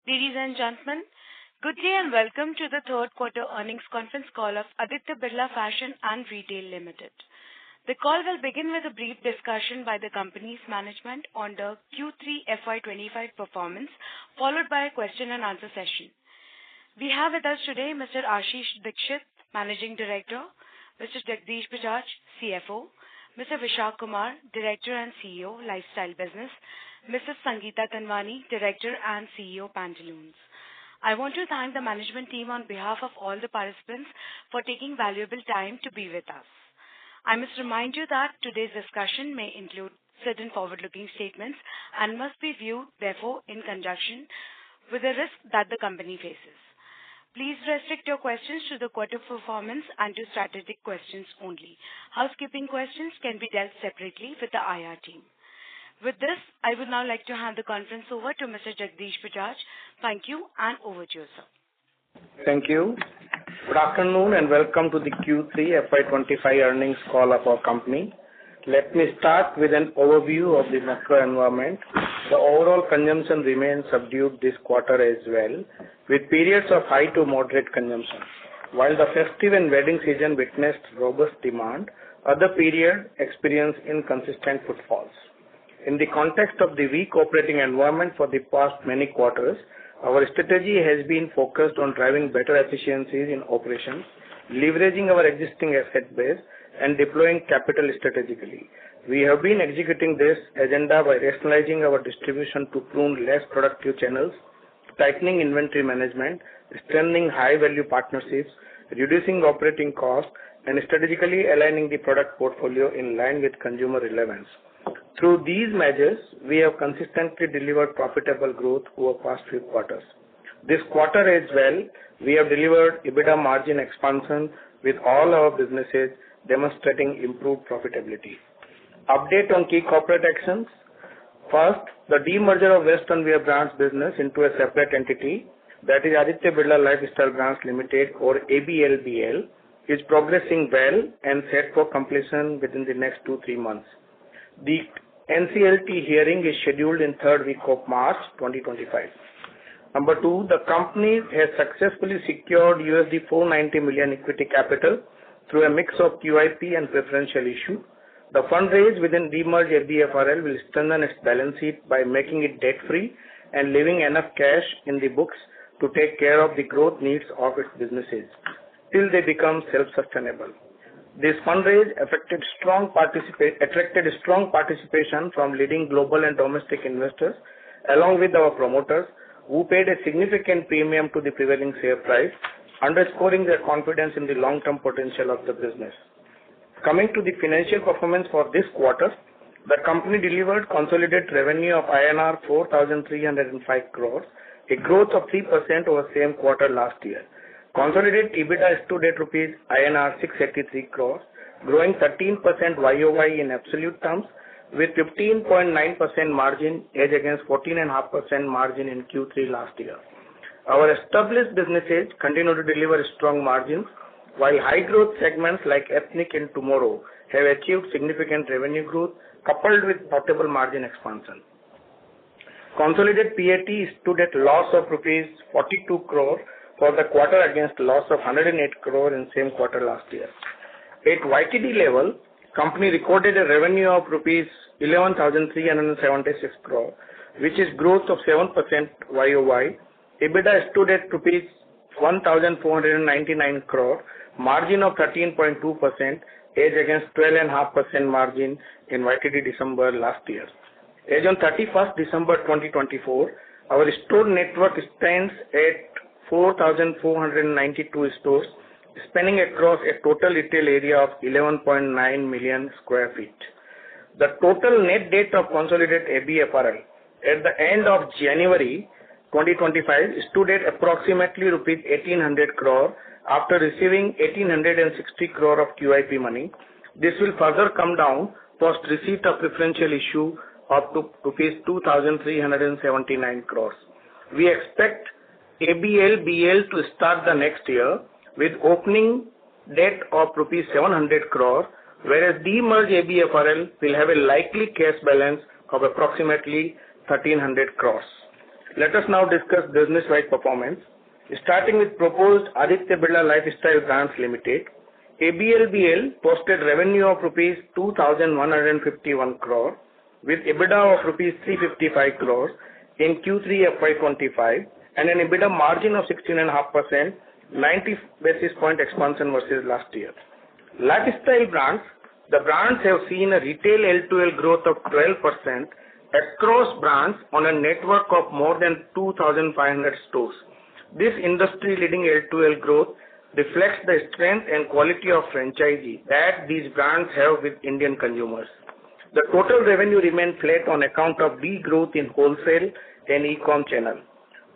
Ladies and gentlemen, good day and welcome to the third quarter earnings conference call of Aditya Birla Fashion and Retail Limited. The call will begin with a brief discussion by the company's management on the Q3 FY25 performance, followed by a question and answer session. We have with us today Mr. Ashish Dikshit, Managing Director, Mr. Jagdish Bajaj, CFO, Mr. Vishak Kumar, Director and CEO, Lifestyle Business, Mrs. Sangeeta Tanwani, Director and CEO, Pantaloons. I want to thank the management team on behalf of all the participants for taking valuable time to be with us. I must remind you that today's discussion may include certain forward-looking statements and must be viewed, therefore, in conjunction with the risk that the company faces. Please restrict your questions to the quarter performance and to strategic questions only. Housekeeping questions can be dealt separately with the IR team. With this, I would now like to hand the conference over to Mr. Jagdish Bajaj. Thank you, and over to you, sir. Thank you. Good afternoon and welcome to the Q3 FY25 earnings call of our company. Let me start with an overview of the macro environment. The overall consumption remains subdued this quarter as well, with periods of high to moderate consumption. While the festive and wedding season witnessed robust demand, other periods experienced inconsistent footfalls. In the context of the weak operating environment for the past many quarters, our strategy has been focused on driving better efficiencies in operations, leveraging our existing asset base, and deploying capital strategically. We have been executing this agenda by rationalizing our distribution to prune less productive channels, tightening inventory management, strengthening high-value partnerships, reducing operating costs, and strategically aligning the product portfolio in line with consumer relevance. Through these measures, we have consistently delivered profitable growth over past few quarters. This quarter as well, we have delivered EBITDA margin expansion with all our businesses demonstrating improved profitability. Update on key corporate actions. First, the demerger of Western Wear Brands business into a separate entity, that is Aditya Birla Lifestyle Brands Limited or ABFRL, is progressing well and set for completion within the next 2-3 months. The NCLT hearing is scheduled in third week of March 2025. Number 2, the company has successfully secured $490 million equity capital through a mix of QIP and preferential issue. The fundraise within demerged ABFRL will strengthen its balance sheet by making it debt-free and leaving enough cash in the books to take care of the growth needs of its businesses till they become self-sustainable. This fundraise attracted strong participation from leading global and domestic investors, along with our promoters, who paid a significant premium to the prevailing share price, underscoring their confidence in the long-term potential of the business. Coming to the financial performance for this quarter, the company delivered consolidated revenue of INR 4,305 crores, a growth of 3% over same quarter last year. Consolidated EBITDA stood at INR 683 crores, growing 13% YOY in absolute terms, with 15.9% margin as against 14.5% margin in Q3 last year. Our established businesses continue to deliver strong margins, while high-growth segments like ethnic and tomorrow have achieved significant revenue growth coupled with notable margin expansion. Consolidated PAT stood at loss of rupees 42 crore for the quarter against loss of 108 crore in same quarter last year. At YTD level, company recorded a revenue of rupees 11,376 crore, which is growth of 7% YOY. EBITDA stood at rupees 1,499 crore, margin of 13.2% as against 12.5% margin in YTD December last year. As on 31st December 2024, our store network stands at 4,492 stores, spanning across a total retail area of 11.9 million square feet. The total net debt of consolidated ABFRL at the end of January 2025 stood at approximately rupees 1,800 crore after receiving 1,860 crore of QIP money. This will further come down post receipt of preferential issue of rupees 2,379 crores. We expect ABLBL to start the next year with opening debt of rupees 700 crore, whereas demerged ABFRL will have a likely cash balance of approximately 1,300 crores. Let us now discuss business-wide performance. Starting with proposed Aditya Birla Lifestyle Brands Limited, ABLBL posted revenue of rupees 2,151 crore with EBITDA of rupees 355 crores in Q3 FY25 and an EBITDA margin of 16.5%, 90 basis point expansion versus last year. Lifestyle brands, the brands have seen a retail L2L growth of 12% across brands on a network of more than 2,500 stores. This industry-leading L2L growth reflects the strength and quality of franchisee that these brands have with Indian consumers. The total revenue remained flat on account of degrowth in wholesale and e-com channel.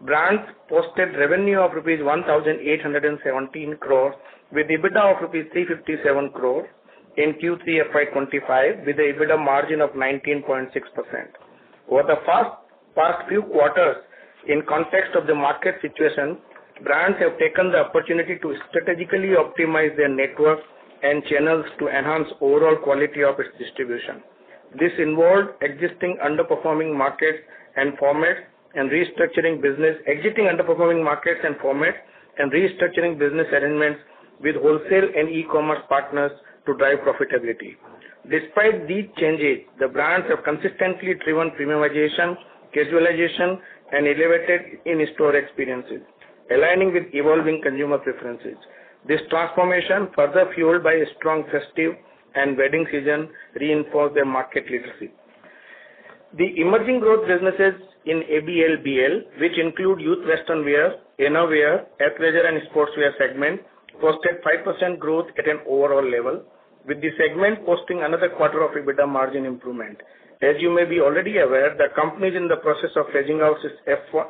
Brands posted revenue of rupees 1,817 crore with EBITDA of rupees 357 crore in Q3 FY25 with an EBITDA margin of 19.6%. Over the past few quarters, in context of the market situation, brands have taken the opportunity to strategically optimize their network and channels to enhance overall quality of its distribution. This involved exiting underperforming markets and formats and restructuring business arrangements with wholesale and e-commerce partners to drive profitability. Despite these changes, the brands have consistently driven premiumization, casualization, and elevated in-store experiences, aligning with evolving consumer preferences. This transformation, further fueled by a strong festive and wedding season, reinforced their market leadership. The emerging growth businesses in ABLBL, which include youth western wear, innerwear, athleisure and sportswear segment, posted 5% growth at an overall level, with the segment posting another quarter of EBITDA margin improvement. As you may be already aware, the company is in the process of phasing out its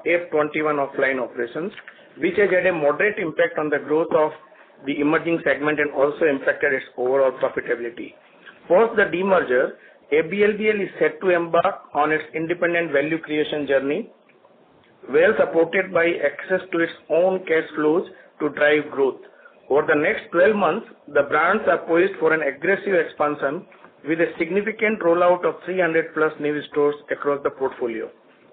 F21 offline operations, which has had a moderate impact on the growth of the emerging segment and also impacted its overall profitability. Post the demerger, ABLBL is set to embark on its independent value creation journey, well supported by access to its own cash flows to drive growth. Over the next 12 months, the brands are poised for an aggressive expansion with a significant rollout of 300 plus new stores across the portfolio.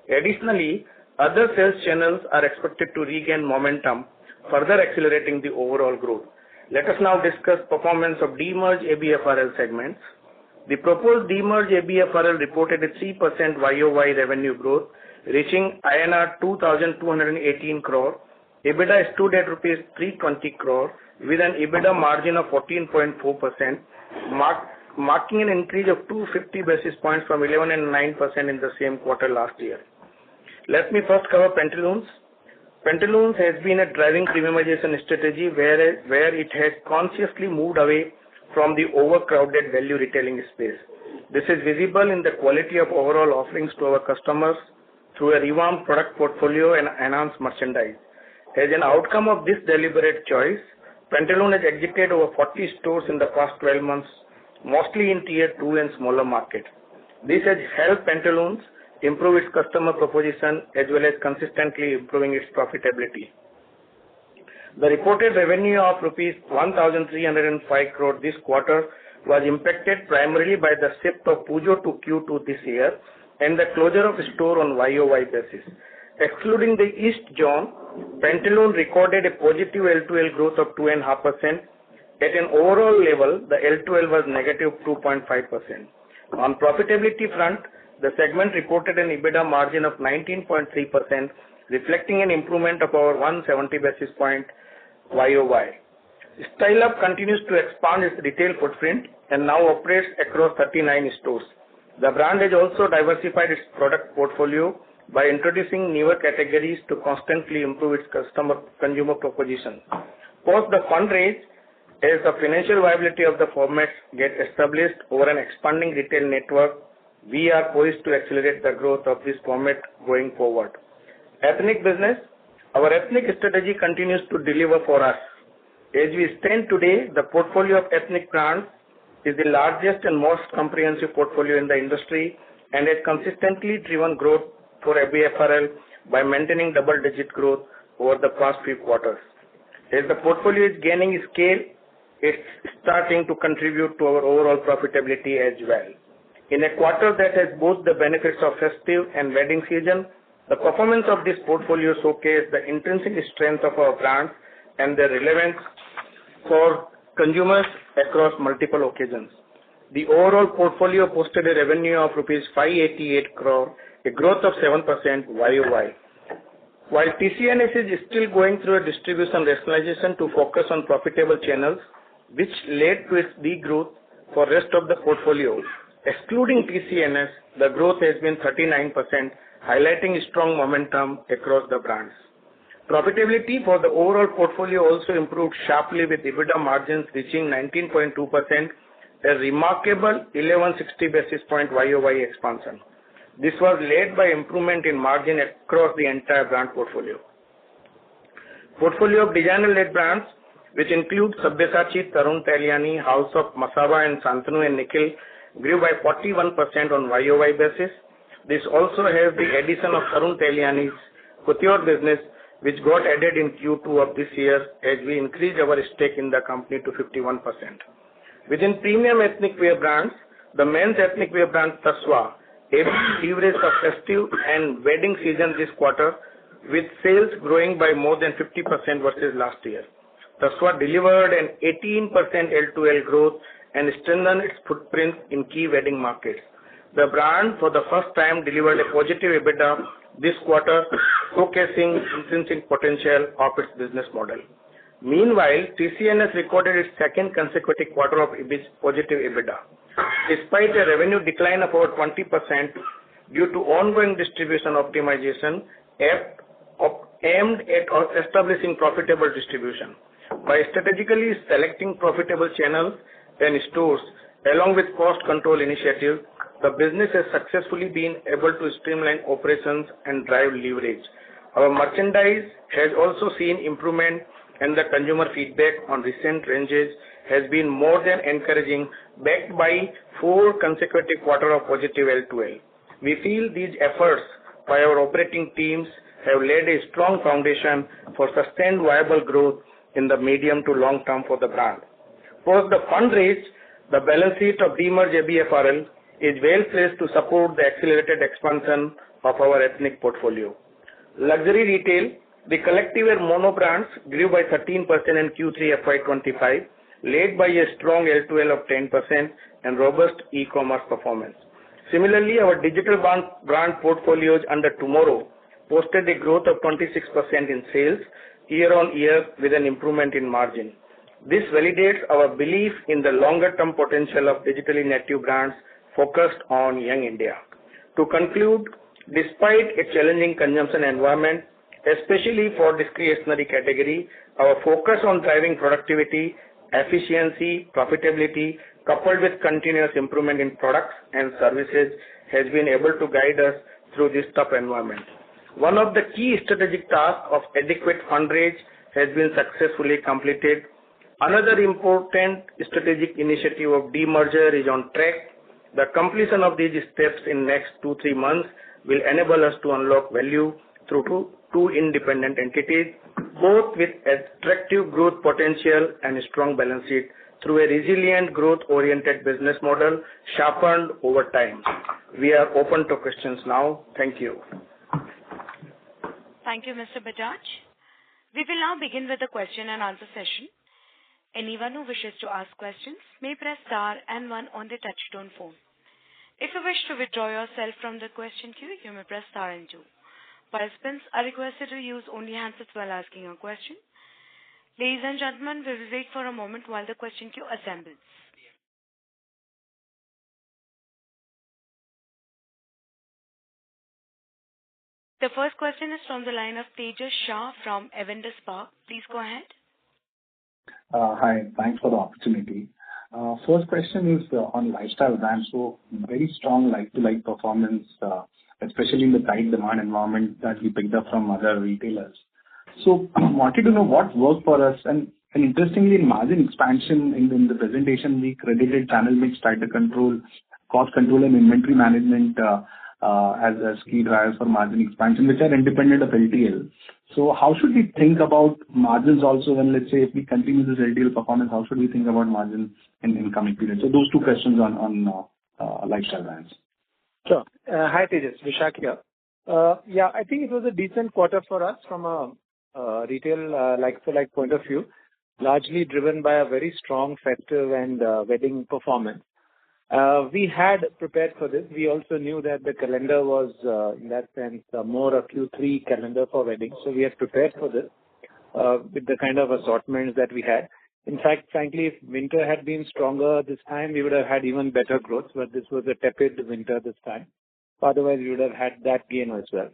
Additionally, other sales channels are expected to regain momentum, further accelerating the overall growth. Let us now discuss performance of demerged ABFRL segments. The proposed demerged ABFRL reported a 3% YOY revenue growth, reaching INR 2,218 crore. EBITDA stood at rupees 320 crore with an EBITDA margin of 14.4%, marking an increase of 250 basis points from 11 and 9% in the same quarter last year. Let me first cover Pantaloons. Pantaloons has been a driving premiumization strategy where it has consciously moved away from the overcrowded value retailing space. This is visible in the quality of overall offerings to our customers through a revamped product portfolio and enhanced merchandise. As an outcome of this deliberate choice, Pantaloons has exited over 40 stores in the past 12 months, mostly in Tier 2 and smaller markets. This has helped Pantaloons improve its customer proposition as well as consistently improving its profitability. The reported revenue of rupees 1,305 crore this quarter was impacted primarily by the shift of Pujo to Q2 this year and the closure of a store on YOY basis. Excluding the East Zone, Pantaloons recorded a positive L2L growth of 2.5%. At an overall level, the L2L was negative 2.5%. On profitability front, the segment reported an EBITDA margin of 19.3%, reflecting an improvement of over 170 basis point YOY. Style Up continues to expand its retail footprint and now operates across 39 stores. The brand has also diversified its product portfolio by introducing newer categories to constantly improve its consumer proposition. Post the fundraise, as the financial viability of the formats get established over an expanding retail network, we are poised to accelerate the growth of this format going forward. Ethnic business. Our ethnic strategy continues to deliver for us. As we stand today, the portfolio of ethnic brands is the largest and most comprehensive portfolio in the industry and has consistently driven growth for ABFRL by maintaining double-digit growth over the past few quarters. As the portfolio is gaining scale, it's starting to contribute to our overall profitability as well. In a quarter that has both the benefits of festive and wedding season, The performance of this portfolio showcased the intrinsic strength of our brands and their relevance for consumers across multiple occasions. The overall portfolio posted a revenue of rupees 588 crore, a growth of 7% YOY. While TCNS is still going through a distribution rationalization to focus on profitable channels, which led to its degrowth for rest of the portfolio, excluding TCNS, the growth has been 39%, highlighting strong momentum across the brands. Profitability for the overall portfolio also improved sharply with EBITDA margins reaching 19.2%, a remarkable 1160 basis point YOY expansion. This was led by improvement in margin across the entire brand portfolio. Portfolio of designer-led brands, which include Sabyasachi, Tarun Tahiliani, House of Masaba, and Shantanu and Nikhil, grew by 41% on YOY basis. This also has the addition of Tarun Tahiliani's couture business, which got added in Q2 of this year as we increased our stake in the company to 51%. Within premium ethnic wear brands, the men's ethnic wear brand Tasva leveraged the festive and wedding season this quarter, with sales growing by more than 50% versus last year. Tasva delivered an 18% L2L growth and strengthened its footprint in key wedding markets. The brand, for the first time, delivered a positive EBITDA this quarter, showcasing intrinsic potential of its business model. Meanwhile, TCNS recorded its second consecutive quarter of positive EBITDA. Despite a revenue decline of over 20% due to ongoing distribution optimization, aimed at establishing profitable distribution. By strategically selecting profitable channels and stores, along with cost control initiatives, the business has successfully been able to streamline operations and drive leverage. Our merchandise has also seen improvement, and the consumer feedback on recent ranges has been more than encouraging, backed by 4 consecutive quarters of positive L2L. We feel these efforts by our operating teams have laid a strong foundation for sustained viable growth in the medium to long term for the brand. Post the fundraise, the balance sheet of demerged ABFRL is well placed to support the accelerated expansion of our ethnic portfolio. Luxury retail, the collective wear mono brands grew by 13% in Q3 FY25, led by a strong L2L of 10% and robust e-commerce performance. Similarly, our digital brand portfolios under Tomorrow posted a growth of 26% in sales year on year with an improvement in margin. This validates our belief in the longer-term potential of digitally native brands focused on young India. To conclude, despite a challenging consumption environment, especially for discretionary category, our focus on driving productivity, efficiency, profitability, coupled with continuous improvement in products and services, has been able to guide us through this tough environment. One of the key strategic tasks of adequate fundraise has been successfully completed. Another important strategic initiative of demerger is on track. The completion of these steps in next 2-3 months will enable us to unlock value through two independent entities, both with attractive growth potential and a strong balance sheet through a resilient growth-oriented business model sharpened over time. We are open to questions now. Thank you. Thank you, Mr. Bajaj. We will now begin with the question and answer session. Anyone who wishes to ask questions may press star and 1 on the touchtone phone. If you wish to withdraw yourself from the question queue, you may press star and 2. Participants are requested to use only handsets while asking a question. Ladies and gentlemen, we will wait for a moment while the question queue assembles. The first question is from the line of Tejas Shah from Avendus Spark. Please go ahead. Hi, thanks for the opportunity. First question is on lifestyle brands. So very strong like-to-like performance, especially in the tight demand environment that we picked up from other retailers. So I wanted to know what worked for us, and interestingly, in margin expansion in the presentation, we credited channel mix, tighter control, cost control, and inventory management as key drivers for margin expansion, which are independent of LTL. So how should we think about margins also when, let's say, if we continue this LTL performance, how should we think about margins in coming periods? So those two questions on lifestyle brands. Sure. Hi Tejas, Vishak here. Yeah, I think it was a decent quarter for us from a retail like-for-like point of view, largely driven by a very strong festive and wedding performance. We had prepared for this. We also knew that the calendar was, in that sense, more a Q3 calendar for weddings. So we had prepared for this with the kind of assortments that we had. In fact, frankly, if winter had been stronger this time, we would have had even better growth, but this was a tepid winter this time. Otherwise, we would have had that gain as well.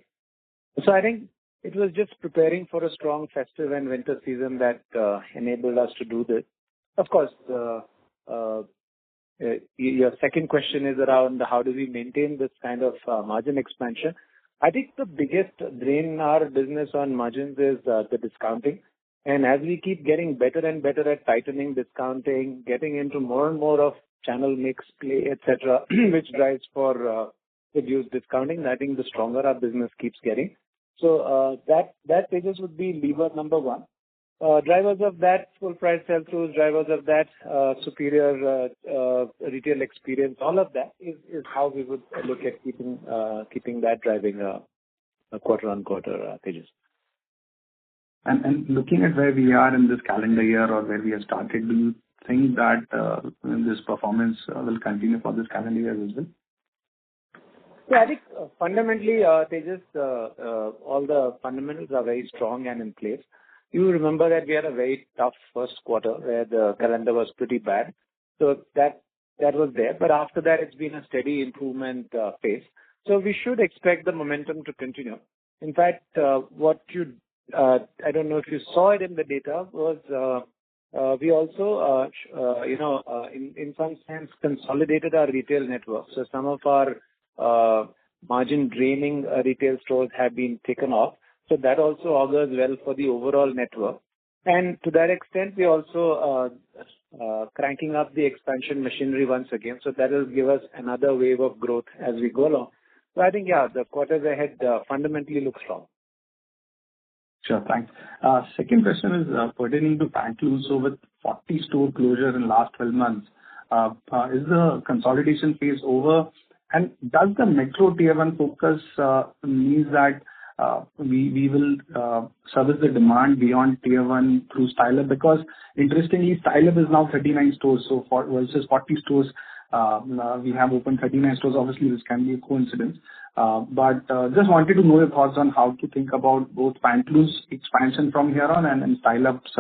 So I think it was just preparing for a strong festive and winter season that enabled us to do this. Of course, your second question is around how do we maintain this kind of margin expansion. I think the biggest drain in our business on margins is the discounting. And as we keep getting better and better at tightening discounting, getting into more and more of channel mix play, etc., which drives for reduced discounting, I think the stronger our business keeps getting. So that pages would be lever number one. Drivers of that full price sell-throughs, drivers of that superior retail experience, all of that is how we would look at keeping that driving quarter on quarter pages. And looking at where we are in this calendar year or where we have started, do you think that this performance will continue for this calendar year as well? Yeah, I think fundamentally, Tejas, all the fundamentals are very strong and in place. You remember that we had a very tough first quarter where the calendar was pretty bad. So that was there. But after that, it's been a steady improvement phase. So we should expect the momentum to continue. In fact, I don't know if you saw it in the data, was we also, in some sense, consolidated our retail network. So some of our margin draining retail stores have been taken off. So that also augurs well for the overall network. And to that extent, we also cranking up the expansion machinery once again. So that will give us another wave of growth as we go along. So I think, yeah, the quarters ahead fundamentally look strong. Sure, thanks. Second question is pertaining to Pantaloons. So with 40 store closures in last 12 months, is the consolidation phase over? And does the metro tier 1 focus means that we will service the demand beyond tier 1 through Style Up? Because interestingly, Style Up is now 39 stores. So versus 40 stores, we have opened 39 stores. Obviously, this can be a coincidence. But just wanted to know your thoughts on how to think about both Pantaloons expansion from here on and Style Up's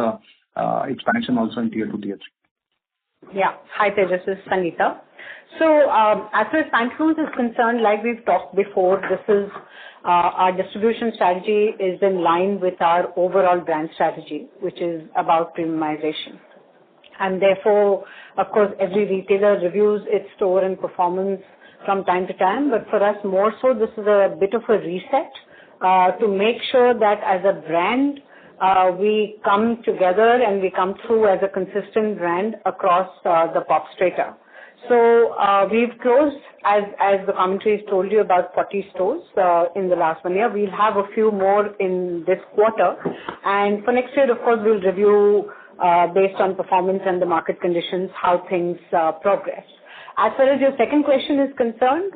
expansion also in tier 2, tier 3. Yeah. Hi, Tejas. This is Sangeeta. So as far as Pantaloons is concerned, like we've talked before, this is our distribution strategy is in line with our overall brand strategy, which is about premiumization. And therefore, of course, every retailer reviews its store and performance from time to time. But for us, more so, this is a bit of a reset to make sure that as a brand, we come together and we come through as a consistent brand across the pop strata. So we've closed, as the commentary has told you, about 40 stores in the last 1 year. We'll have a few more in this quarter. And for next year, of course, we'll review based on performance and the market conditions how things progress. As far as your second question is concerned,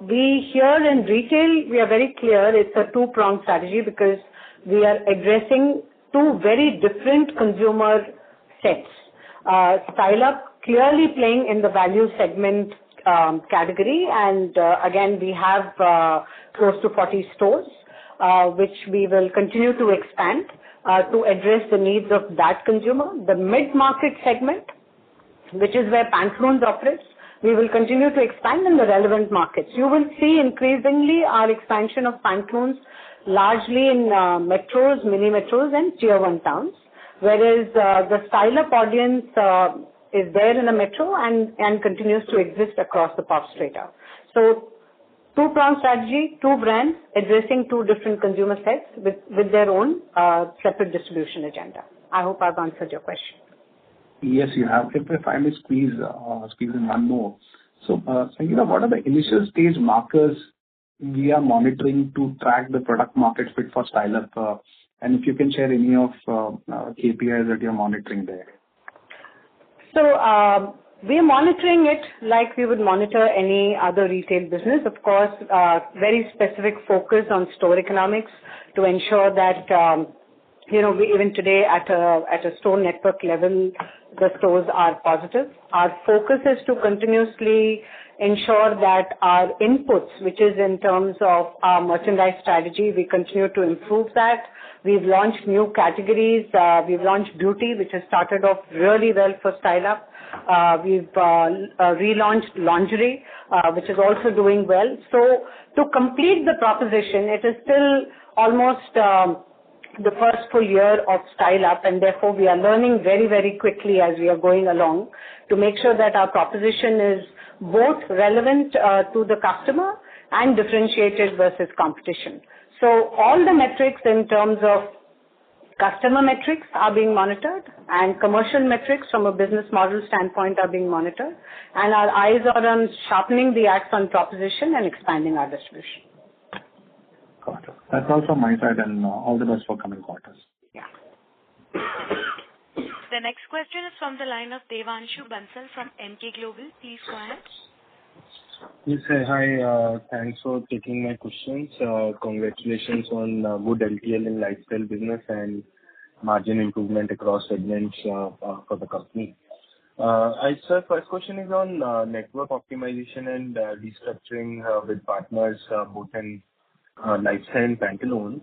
we here in retail, we are very clear it's a two-pronged strategy because we are addressing two very different consumer sets. Style Up clearly playing in the value segment category, and again we have close to 40 stores which we will continue to expand to address the needs of that consumer. The mid-market segment, which is where Pantaloons operates, we will continue to expand in the relevant markets. You will see increasingly our expansion of Pantaloons largely in metros, mini metros and tier 1 towns, whereas the Style Up audience is there in a metro and continues to exist across the pop strata. So two-pronged strategy, two brands addressing two different consumer sets with their own separate distribution agenda. I hope I've answered your question. Yes, you have. If I may squeeze in one more. So, Sangeeta, what are the initial stage markers we are monitoring to track the product market fit for Style Up? And if you can share any of KPIs that you're monitoring there. So, We are monitoring it like we would monitor any other retail business. Of course, very specific focus on store economics to ensure that, we even today at a store network level, the stores are positive. Our focus is to continuously ensure that our inputs, which is in terms of our merchandise strategy, we continue to improve that. We've launched new categories. We've launched beauty, which has started off really well for Style Up. We've relaunched lingerie, which is also doing well. So to complete the proposition, it is still almost the first full year of Style Up, and therefore we are learning very, very quickly as we are going along to make sure that our proposition is both relevant to the customer and differentiated versus competition. So all the metrics in terms of customer metrics are being monitored, and commercial metrics from a business model standpoint are being monitored, and our eyes are on sharpening the axe on proposition and expanding our distribution. Got it. That's all from my side, and all the best for coming quarters. Yeah. The next question is from the line of Devanshu Bansal from Emkay Global. Please go ahead. Yes, sir. Hi. Thanks for taking my questions. Congratulations on good LTL in lifestyle business and margin improvement across segments for the company. Sir, first question is on network optimization and restructuring with partners both in lifestyle and Pantaloons.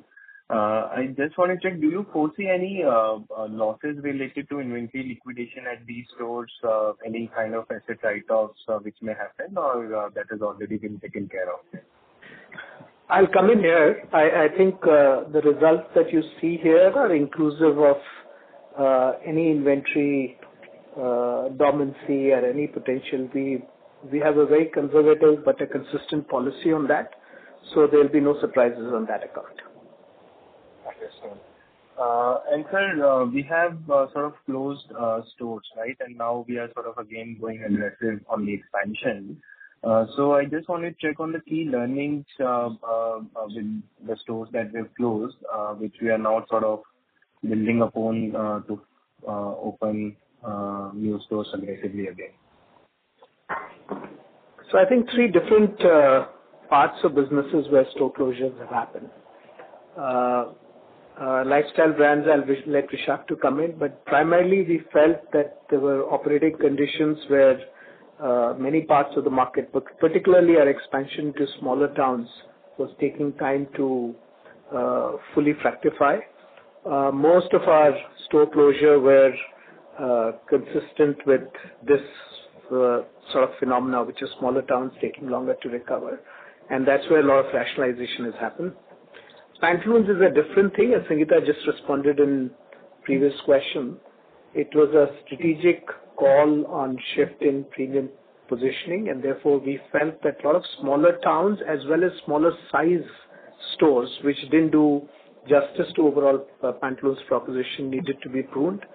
I just want to check, do you foresee any losses related to inventory liquidation at these stores, any kind of asset write-offs which may happen, or that has already been taken care of? I'll come in here. I think the results that you see here are inclusive of any inventory dormancy or any potential. We have a very conservative but a consistent policy on that, so there will be no surprises on that account. Understood. And sir, we have sort of closed stores, right? And now we are sort of again going aggressive on the expansion. So I just want to check on the key learnings with the stores that we've closed, which we are now sort of building upon to open new stores aggressively again. So I think three different parts of businesses where store closures have happened. Lifestyle brands, I'll let Vishak to come in, but primarily we felt that there were operating conditions where many parts of the market, but particularly our expansion to smaller towns, was taking time to fully fructify. Most of our store closure were consistent with this sort of phenomena, which is smaller towns taking longer to recover, and that's where a lot of rationalization has happened. Pantaloons is a different thing, as Sangeeta just responded in previous question. It was a strategic call on shift in premium positioning, and therefore we felt that a lot of smaller towns as well as smaller size stores, which didn't do justice to overall Pantaloons proposition, needed to be pruned.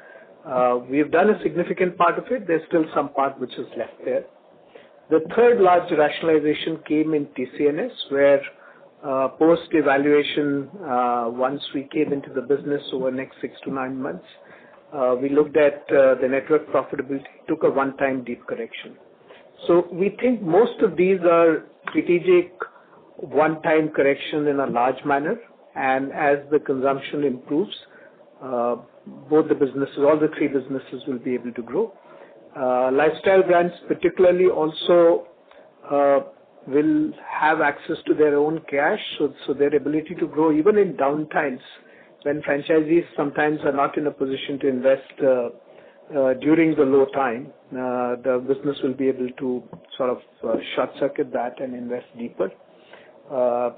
We have done a significant part of it. There's still some part which is left there. The third large rationalization came in TCNS, where post-evaluation, once we came into the business over the next 6 to 9 months, we looked at the network profitability, took a one-time deep correction. So we think most of these are strategic one-time correction in a large manner, and as the consumption improves, both the businesses, all the three businesses will be able to grow. Lifestyle brands particularly also will have access to their own cash, so their ability to grow even in downtimes when franchisees sometimes are not in a position to invest during the low time, the business will be able to sort of short-circuit that and invest deeper.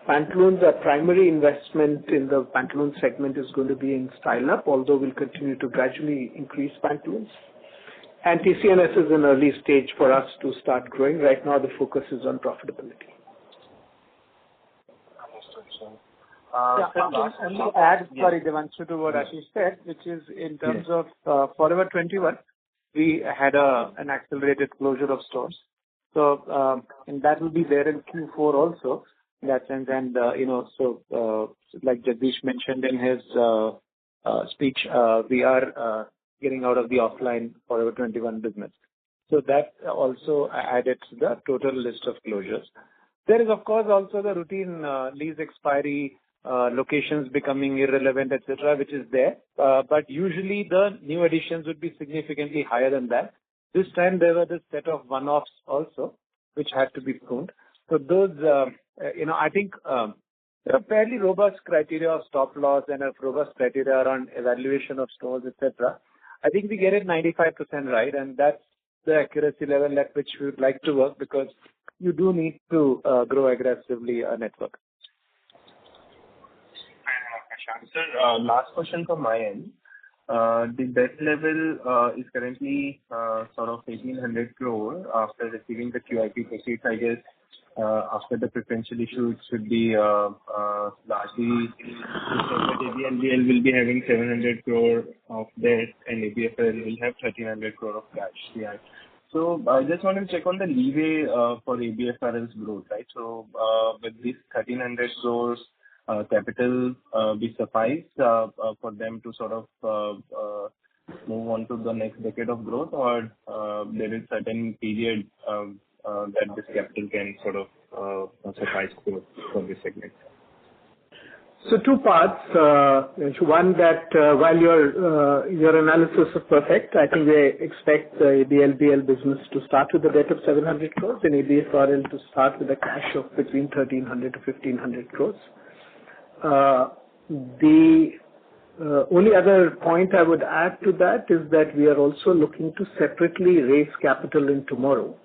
Pantaloons, our primary investment in the Pantaloons segment is going to be in Style Up, although we'll continue to gradually increase Pantaloons. And TCNS is an early stage for us to start growing. Right now, the focus is on profitability. Understood, sir. And to add, sorry, Devanshu, to what Ashish said, which is in terms of Forever 21, we had an accelerated closure of stores. So, and that will be there in Q4 also, in that sense. And, so like Jagdish mentioned in his speech, we are getting out of the offline Forever 21 business. So that also added to the total list of closures. There is, of course, also the routine lease expiry, locations becoming irrelevant, etc., which is there. But usually the new additions would be significantly higher than that. This time there were this set of one-offs also, which had to be pruned. So those, I think there are fairly robust criteria of stop loss and a robust criteria around evaluation of stores, etc. I think we get it 95% right, and that's the accuracy level at which we would like to work, because you do need to grow aggressively a network. Sir, last question from my end. The debt level is currently sort of 1,800 crore after receiving the QIP proceeds. I guess after the preferential issue, it should be largely that ABLBL will be having 700 crore of debt and ABFRL will have 1,300 crore of cash. Yeah. So I just want to check on the leeway for ABFRL's growth, right? So with this 1,300 crores capital be suffice for them to sort of move on to the next decade of growth, or there is certain period that this capital can sort of suffice for this segment? So two parts. One, that while your analysis is perfect, I think we expect the ABLBL business to start with a debt of 700 crores and ABFRL to start with a cash of between 1,300 to 1,500 crores. The only other point I would add to that is that we are also looking to separately raise capital in tomorrow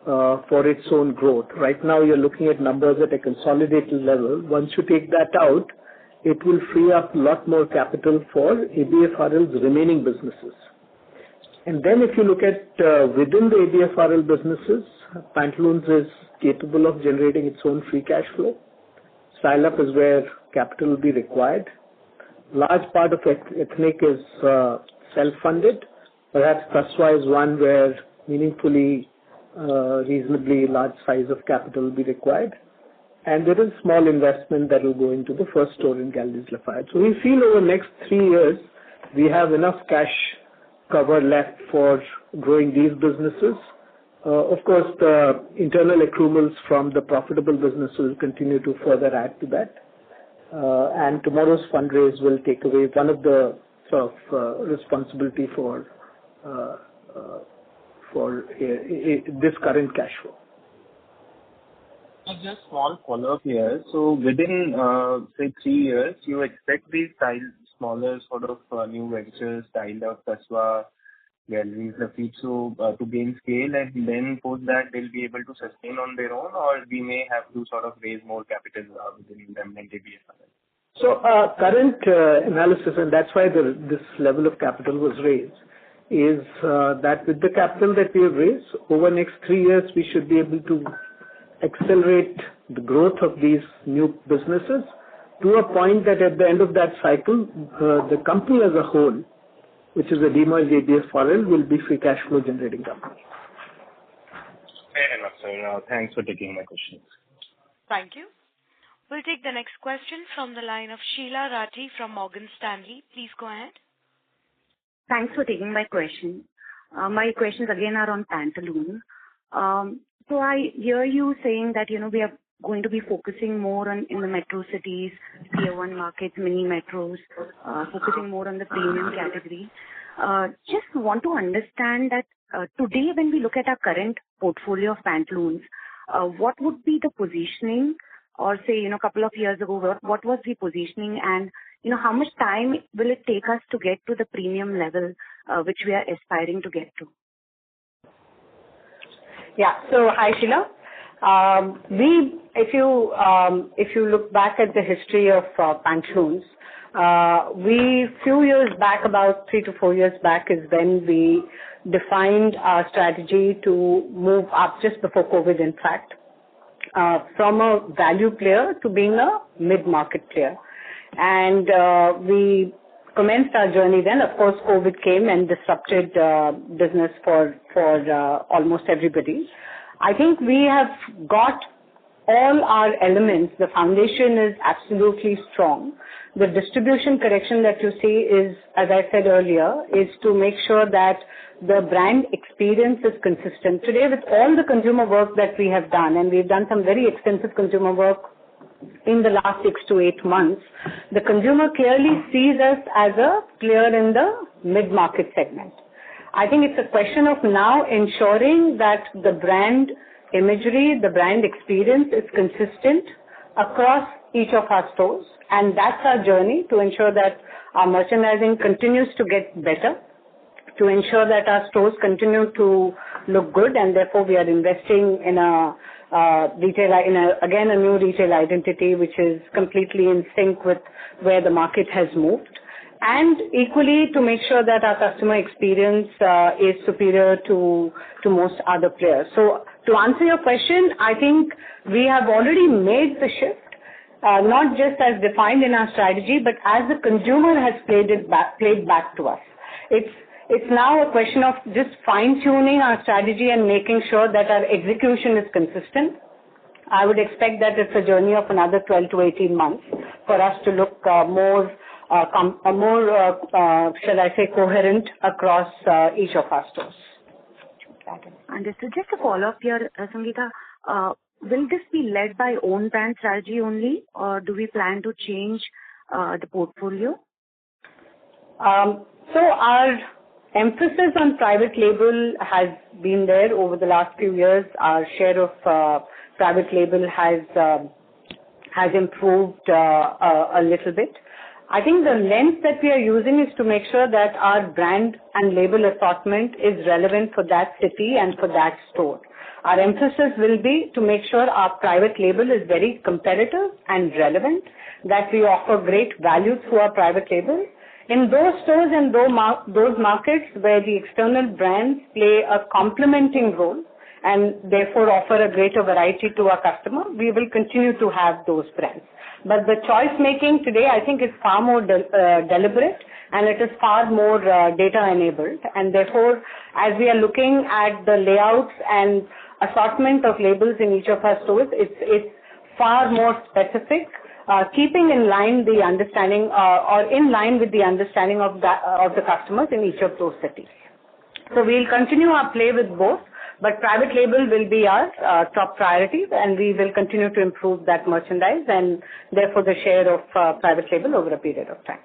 for its own growth. Right now, you're looking at numbers at a consolidated level. Once you take that out, it will free up a lot more capital for ABFRL's remaining businesses. And then if you look at within the ABFRL businesses, Pantaloons is capable of generating its own free cash flow. Style Up is where capital will be required. Large part of Ethnic is self-funded. Perhaps Tasva is one where meaningfully reasonably large size of capital will be required. And there is small investment that will go into the first store in Galeries Lafayette. So we feel over the next 3 years, we have enough cash cover left for growing these businesses. Of course, the internal accruals from the profitable business will continue to further add to that. And tomorrow's fundraise will take away one of the sort of responsibility for this current cash flow. Just small follow-up here. So within, say, 3 years, you expect these smaller sort of new ventures, Style Up, Tasva, Galeries Lafayette, to gain scale, and then post that they'll be able to sustain on their own, or we may have to sort of raise more capital within them and ABFRL? So current analysis, and that's why this level of capital was raised, is that with the capital that we have raised, over the next 3 years, we should be able to accelerate the growth of these new businesses to a point that at the end of that cycle, the company as a whole, which is a demerged ABFRL, will be free cash flow generating company. Fair enough, sir. Thanks for taking my questions. Thank you. We'll take the next question from the line of Sheela Rathi from Morgan Stanley. Please go ahead. Thanks for taking my question. My questions again are on Pantaloons. So I hear you saying that, we are going to be focusing more on in the metro cities, tier 1 markets, mini metros, focusing more on the premium category. Just want to understand that today when we look at our current portfolio of Pantaloons, what would be the positioning, or say, a couple of years ago, what was the positioning, and, how much time will it take us to get to the premium level which we are aspiring to get to? Yeah. So hi, Sheila. If you look back at the history of Pantaloons, few years back, about 3 to 4 years back, is when we defined our strategy to move up just before COVID, in fact, from a value player to being a mid-market player. And we commenced our journey then. Of course, COVID came and disrupted business for almost everybody. I think we have got all our elements. The foundation is absolutely strong. the distribution correction that you see is, as I said earlier, is to make sure that the brand experience is consistent. Today, with all the consumer work that we have done, and we've done some very extensive consumer work in the last 6 to 8 months, the consumer clearly sees us as a player in the mid-market segment. I think it's a question of now ensuring that the brand imagery, the brand experience is consistent across each of our stores, and that's our journey to ensure that our merchandising continues to get better, to ensure that our stores continue to look good, and therefore we are investing in a new retail identity which is completely in sync with where the market has moved, and equally to make sure that our customer experience is superior to most other players. So to answer your question, I think we have already made the shift, not just as defined in our strategy, but as the consumer has played back to us. It's now a question of just fine-tuning our strategy and making sure that our execution is consistent. I would expect that it's a journey of another 12 to 18 months for us to look more, shall I say, coherent across each of our stores. Understood. Just to follow up here, Sangeeta, will this be led by own brand strategy only, or do we plan to change the portfolio? So our emphasis on private label has been there over the last few years. Our share of private label has improved a little bit. I think the lens that we are using is to make sure that our brand and label assortment is relevant for that city and for that store. Our emphasis will be to make sure our private label is very competitive and relevant, that we offer great value through our private label. In those stores and those markets where the external brands play a complementing role and therefore offer a greater variety to our customer, we will continue to have those brands. But the choice making today, I think, is far more deliberate, and it is far more data enabled. And therefore, as we are looking at the layouts and assortment of labels in each of our stores, it's far more specific, keeping in line the understanding or in line with the understanding of the customers in each of those cities. So we'll continue our play with both, but private label will be our top priority, and we will continue to improve that merchandise and therefore the share of private label over a period of time.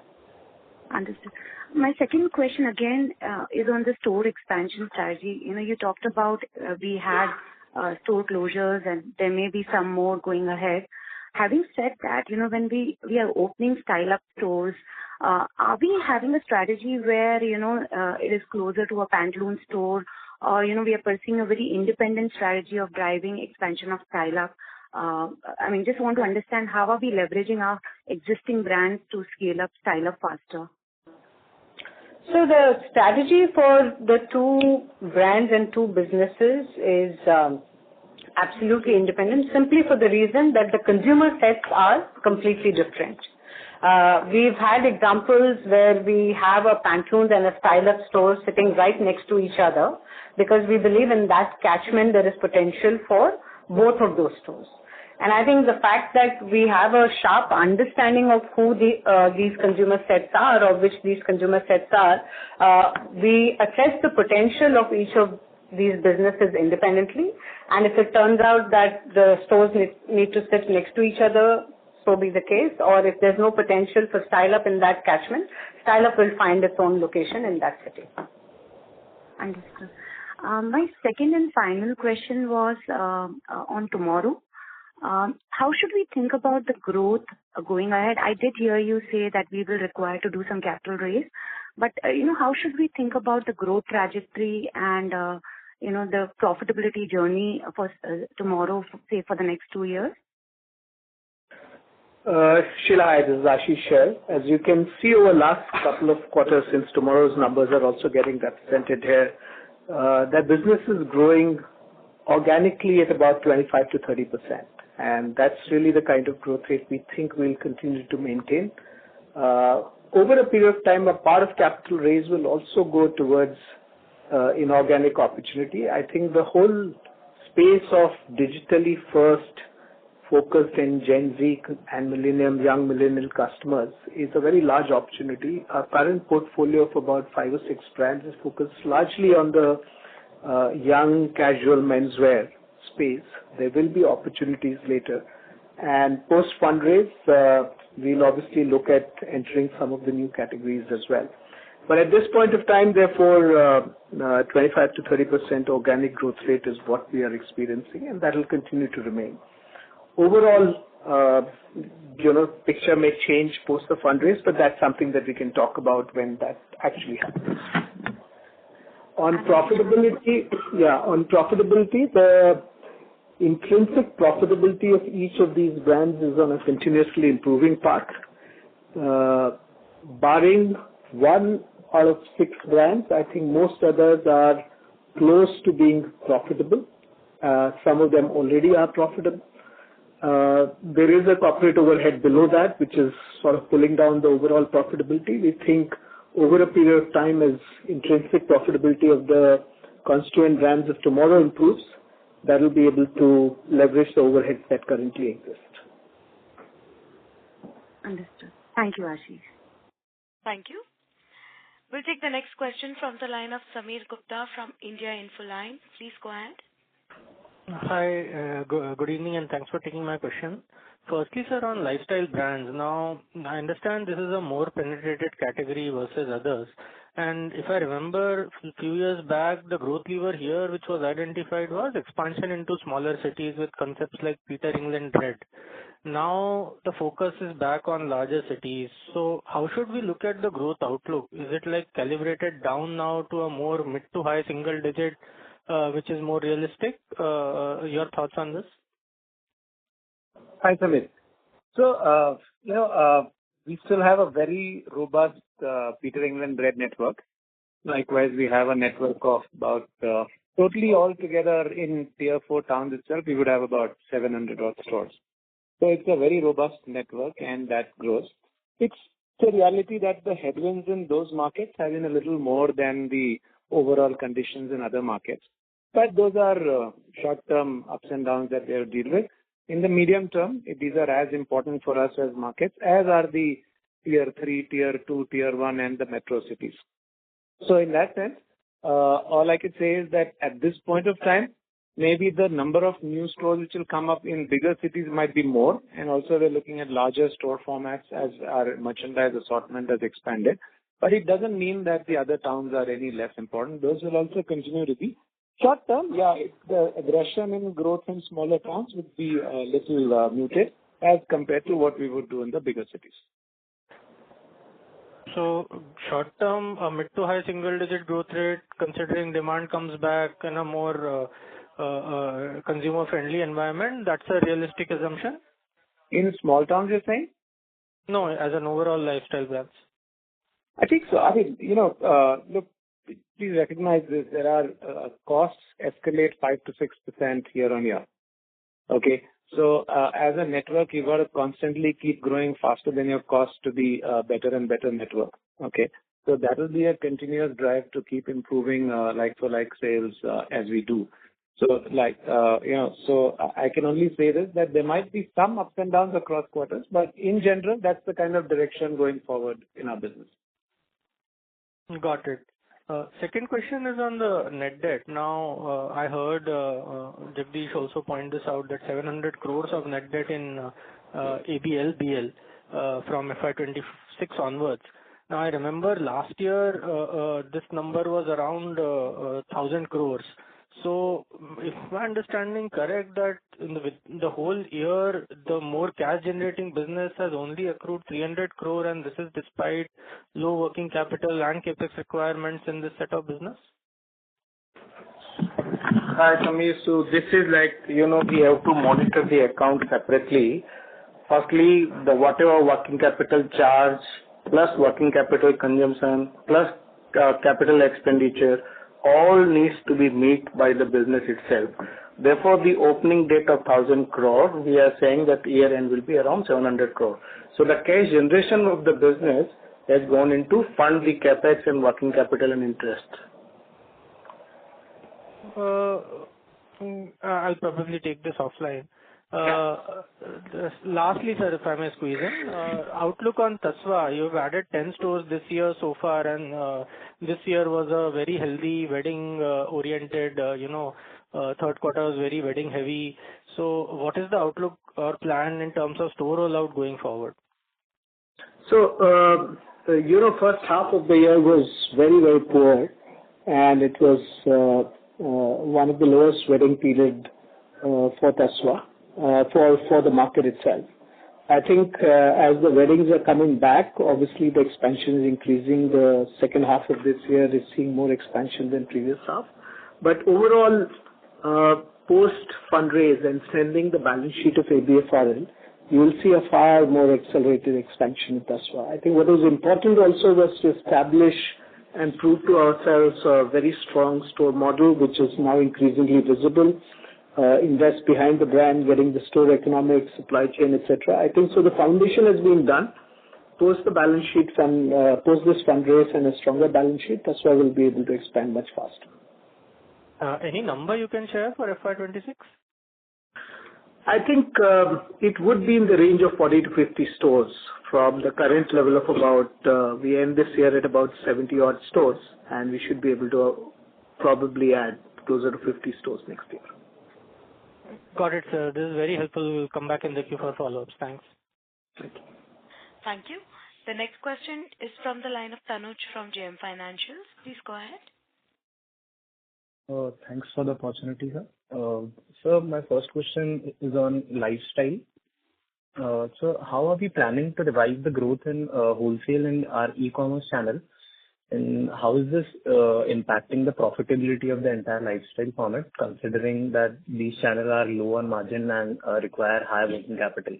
Understood. My second question again is on the store expansion strategy. You talked about we had store closures and there may be some more going ahead. Having said that, when we are opening style-up stores, are we having a strategy where, it is closer to a Pantaloons store, or, we are pursuing a very independent strategy of driving expansion of style-up? Just want to understand how are we leveraging our existing brands to scale up style-up faster? So the strategy for the two brands and two businesses is absolutely independent, simply for the reason that the consumer sets are completely different. We've had examples where we have a Pantaloons and a style-up store sitting right next to each other, because we believe in that catchment there is potential for both of those stores. And I think the fact that we have a sharp understanding of who these consumer sets are, or which these consumer sets are, we assess the potential of each of these businesses independently. And if it turns out that the stores need to sit next to each other, so be the case. Or if there's no potential for style-up in that catchment, style-up will find its own location in that city. Understood. My second and final question was on tomorrow. How should we think about the growth going ahead? I did hear you say that we will require to do some capital raise, but how should we think about the growth trajectory and the profitability journey for tomorrow, say for the next 2 years? Sheila, hi, this is Ashish. As you can see over the last couple of quarters, since tomorrow's numbers are also getting represented here, that business is growing organically at about 25 to 30%. And that's really the kind of growth rate we think we'll continue to maintain. Over a period of time, a part of capital raise will also go towards inorganic opportunity. I think the whole space of digitally first focused in Gen Z and young millennial customers is a very large opportunity. Our current portfolio of about 5 or 6 brands is focused largely on the young casual menswear space. There will be opportunities later. And post-fundraise, we'll obviously look at entering some of the new categories as well. But at this point of time, therefore, 25 to 30% organic growth rate is what we are experiencing, and that will continue to remain. Overall, picture may change post the fundraise, but that's something that we can talk about when that actually happens. On profitability, the intrinsic profitability of each of these brands is on a continuously improving path. Barring 1 out of 6 brands, I think most others are close to being profitable. Some of them already are profitable. There is a corporate overhead below that, which is sort of pulling down the overall profitability. We think over a period of time, as intrinsic profitability of the constituent brands of tomorrow improves, that will be able to leverage the overheads that currently exist. Understood. Thank you, Ashish. Thank you. We'll take the next question from the line of Sameer Gupta from India Infoline. Please go ahead. Hi, good evening, and thanks for taking my question. Firstly, sir, on lifestyle brands, now I understand this is a more penetrated category versus others. And if I remember a few years back, the growth lever here, which was identified, was expansion into smaller cities with concepts like Peter England Red. Now the focus is back on larger cities. So how should we look at the growth outlook? Is it like calibrated down now to a more mid to high single digit, which is more realistic? Your thoughts on this? Hi, Samir. So, we still have a very robust Peter England Red network. Likewise, we have a network of about, totally altogether in tier 4 towns itself, we would have about 700 odd stores. So it's a very robust network and that grows. It's the reality that the headwinds in those markets have been a little more than the overall conditions in other markets. But those are short-term ups and downs that we have to deal with. In the medium term, these are as important for us as markets, as are the tier 3, tier 2, tier 1 and the metro cities. So in that sense, all I could say is that at this point of time, maybe the number of new stores which will come up in bigger cities might be more. And also we're looking at larger store formats as our merchandise assortment has expanded. But it doesn't mean that the other towns are any less important. Those will also continue to be. Short term, the aggression in growth in smaller towns would be a little muted as compared to what we would do in the bigger cities. So short term, a mid to high single digit growth rate, considering demand comes back in a more consumer friendly environment, that's a realistic assumption? In small towns, you're saying? No, as an overall lifestyle brands. I think so. I mean, look, please recognize this. There are costs escalate 5 to 6% year on year. Okay. So as a network, you've got to constantly keep growing faster than your costs to be a better and better network. Okay. So that will be a continuous drive to keep improving like for like sales as we do. So so I can only say this, that there might be some ups and downs across quarters, but in general, that's the kind of direction going forward in our business. Got it. Second question is on the net debt. Now, I heard Jagdish also point this out, that 700 crores of net debt in ABLBL from FY26 onwards. Now, I remember last year this number was around 1,000 crores. So, if my understanding correct, that in the whole year, the more cash generating business has only accrued 300 crore, and this is despite low working capital and capex requirements in this set of business? Hi, Sameer. So this is like, we have to monitor the account separately. Firstly, the whatever working capital charge plus working capital consumption plus capital expenditure all needs to be met by the business itself. Therefore, the opening date of 1,000 crore, we are saying that year end will be around 700 crore. So the cash generation of the business has gone into fund the capex and working capital and interest. I'll probably take this offline. Lastly, sir, if I may squeeze in, outlook on Tasva. You've added 10 stores this year so far, and this year was a very healthy wedding oriented, third quarter was very wedding heavy. So what is the outlook or plan in terms of store rollout going forward? So, first half of the year was very, very poor, and it was one of the lowest wedding period for Tasva, for the market itself. I think as the weddings are coming back, obviously the expansion is increasing. The second half of this year is seeing more expansion than previous half. But overall, post fundraise and sending the balance sheet of ABFRL, you will see a far more accelerated expansion in Tasva. I think what was important also was to establish and prove to ourselves a very strong store model, which is now increasingly visible. Invest behind the brand, getting the store economics, supply chain, etc. I think so. The foundation has been done. Post the balance sheet and post this fundraise and a stronger balance sheet, that's why we'll be able to expand much faster. Any number you can share for FY26? I think it would be in the range of 40 to 50 stores from the current level of about, we end this year at about 70 odd stores, and we should be able to probably add closer to 50 stores next year. Got it, sir. This is very helpful. We'll come back in the queue for follow-ups. Thanks. Thank you. Thank you. The next question is from the line of Tanuj from JM Financials. Please go ahead. Thanks for the opportunity, sir. Sir, my first question is on lifestyle. So how are we planning to revive the growth in wholesale and our e-commerce channel? And how is this impacting the profitability of the entire lifestyle format, considering that these channels are low on margin and require high working capital?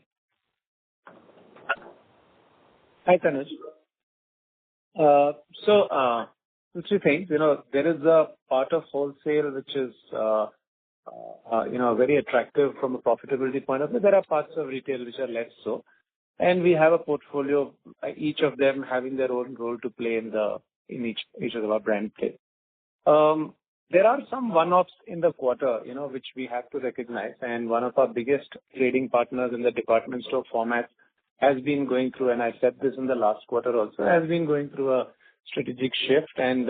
Hi, Tanuj. So, two things. There is a part of wholesale which is, very attractive from a profitability point of view. There are parts of retail which are less so. And we have a portfolio, each of them having their own role to play in each of our brand play. There are some one-offs in the quarter, which we have to recognize. And one of our biggest trading partners in the department store format has been going through, and I said this in the last quarter also, has been going through a strategic shift. And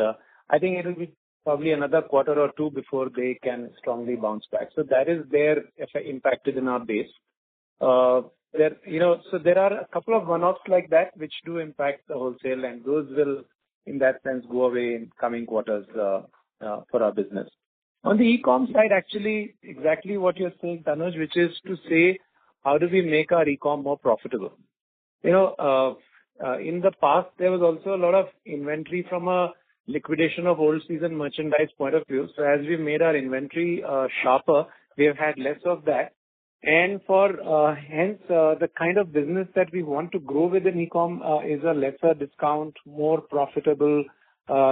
I think it will be probably another quarter or two before they can strongly bounce back. So that is there impacted in our base. So there are a couple of one-offs like that which do impact the wholesale, and those will, in that sense, go away in coming quarters for our business. On the e-com side, actually, exactly what you're saying, Tanuj, which is to say, how do we make our e-com more profitable? In the past, there was also a lot of inventory from a liquidation of old season merchandise point of view. So as we made our inventory sharper, we have had less of that. And for hence, the kind of business that we want to grow within e-com is a lesser discount, more profitable